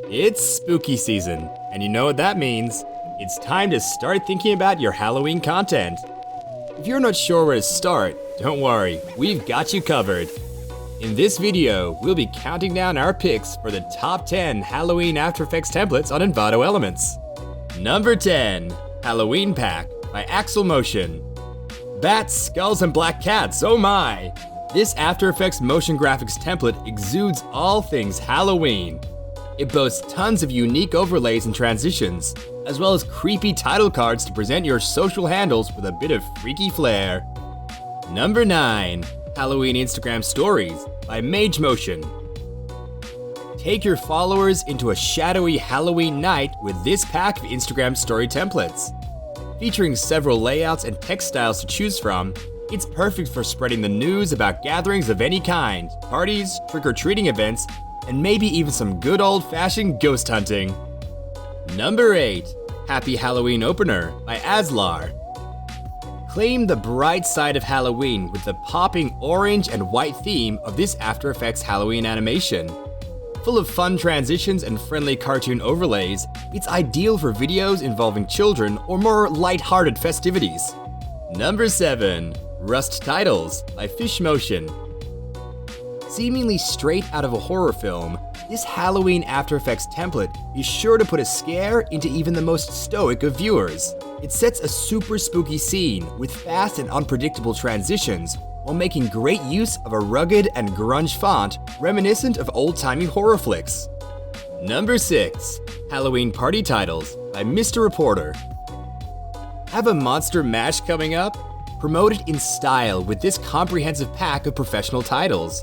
It's spooky season, and you know what that means. It's time to start thinking about your Halloween content. If you're not sure where to start, don't worry, we've got you covered. In this video, we'll be counting down our picks for the top 10 Halloween After Effects templates on Envato Elements. Number 10, Halloween Pack by Axel Motion. Bats, skulls, and black cats, oh my! This After Effects motion graphics template exudes all things Halloween. It boasts tons of unique overlays and transitions, as well as creepy title cards to present your social handles with a bit of freaky flair. Number 9, Halloween Instagram Stories by Mage Motion. Take your followers into a shadowy Halloween night with this pack of Instagram story templates. Featuring several layouts and text styles to choose from, it's perfect for spreading the news about gatherings of any kind, parties, trick-or-treating events, and maybe even some good old-fashioned ghost hunting. Number 8, Happy Halloween Opener by Aslar. Claim the bright side of Halloween with the popping orange and white theme of this After Effects Halloween animation. Full of fun transitions and friendly cartoon overlays, it's ideal for videos involving children or more light-hearted festivities. Number 7, Rust Titles by Fish Motion. Seemingly straight out of a horror film, this Halloween After Effects template is sure to put a scare into even the most stoic of viewers. It sets a super spooky scene with fast and unpredictable transitions while making great use of a rugged and grunge font reminiscent of old-timey horror flicks. Number 6, Halloween Party Titles by Mr. Reporter. Have a monster mash coming up? Promote it in style with this comprehensive pack of professional titles.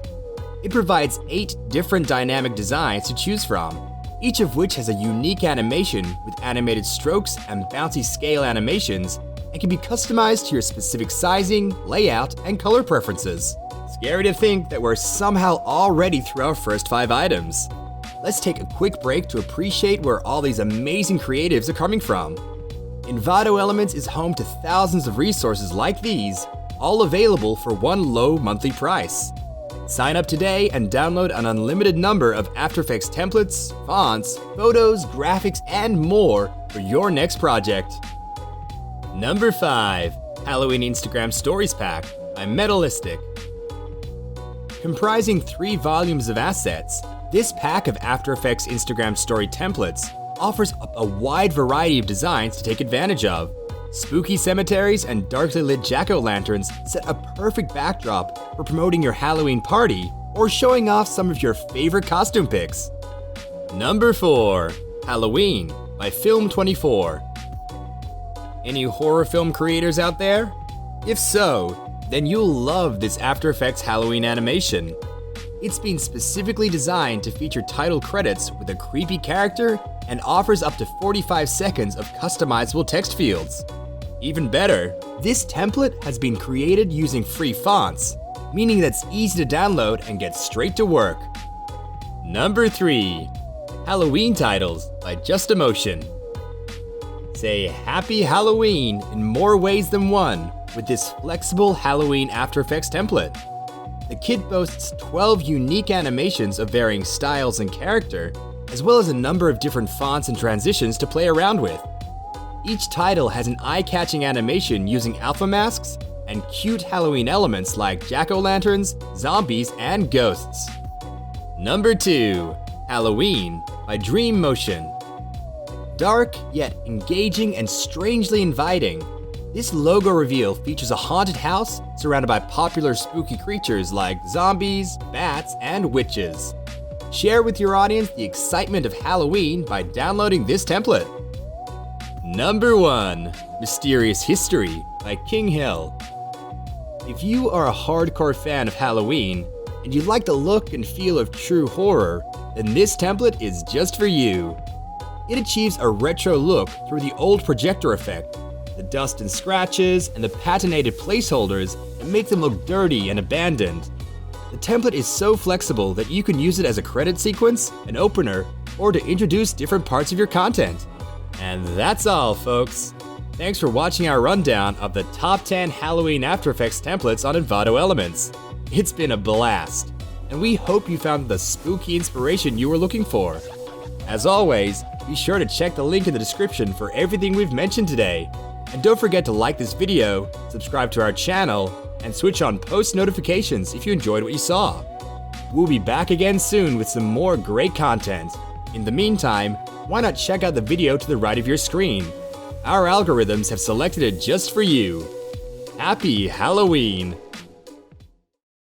It provides 8 different dynamic designs to choose from, each of which has a unique animation with animated strokes and bouncy scale animations and can be customized to your specific sizing, layout, and color preferences. Scary to think that we're somehow already through our first 5 items. Let's take a quick break to appreciate where all these amazing creatives are coming from. Envato Elements is home to thousands of resources like these, all available for one low monthly price. Sign up today and download an unlimited number of After Effects templates, fonts, photos, graphics, and more for your next project. Number 5, Halloween Instagram Stories Pack by Metalistic. Comprising 3 volumes of assets, this pack of After Effects Instagram story templates offers up a wide variety of designs to take advantage of. Spooky cemeteries and darkly lit jack-o'-lanterns set a perfect backdrop for promoting your Halloween party or showing off some of your favorite costume picks. Number 4, Halloween by Film24. Any horror film creators out there? If so, then you'll love this After Effects Halloween animation. It's been specifically designed to feature title credits with a creepy character and offers up to 45 seconds of customizable text fields. Even better, this template has been created using free fonts, meaning that it's easy to download and get straight to work. Number 3, Halloween Titles by Just Emotion. Say Happy Halloween in more ways than one with this flexible Halloween After Effects template. The kit boasts 12 unique animations of varying styles and character, as well as a number of different fonts and transitions to play around with. Each title has an eye-catching animation using alpha masks and cute Halloween elements like jack-o'-lanterns, zombies, and ghosts. Number 2, Halloween by Dream Motion. Dark, yet engaging and strangely inviting, this logo reveal features a haunted house surrounded by popular spooky creatures like zombies, bats, and witches. Share with your audience the excitement of Halloween by downloading this template. Number 1, Mysterious History by King Hill. If you are a hardcore fan of Halloween, and you like the look and feel of true horror, then this template is just for you. It achieves a retro look through the old projector effect, the dust and scratches, and the patinated placeholders that make them look dirty and abandoned. The template is so flexible that you can use it as a credit sequence, an opener, or to introduce different parts of your content. And that's all, folks. Thanks for watching our rundown of the top 10 Halloween After Effects templates on Envato Elements. It's been a blast, and we hope you found the spooky inspiration you were looking for. As always, be sure to check the link in the description for everything we've mentioned today. And don't forget to like this video, subscribe to our channel, and switch on post notifications if you enjoyed what you saw. We'll be back again soon with some more great content. In the meantime, why not check out the video to the right of your screen? Our algorithms have selected it just for you. Happy Halloween!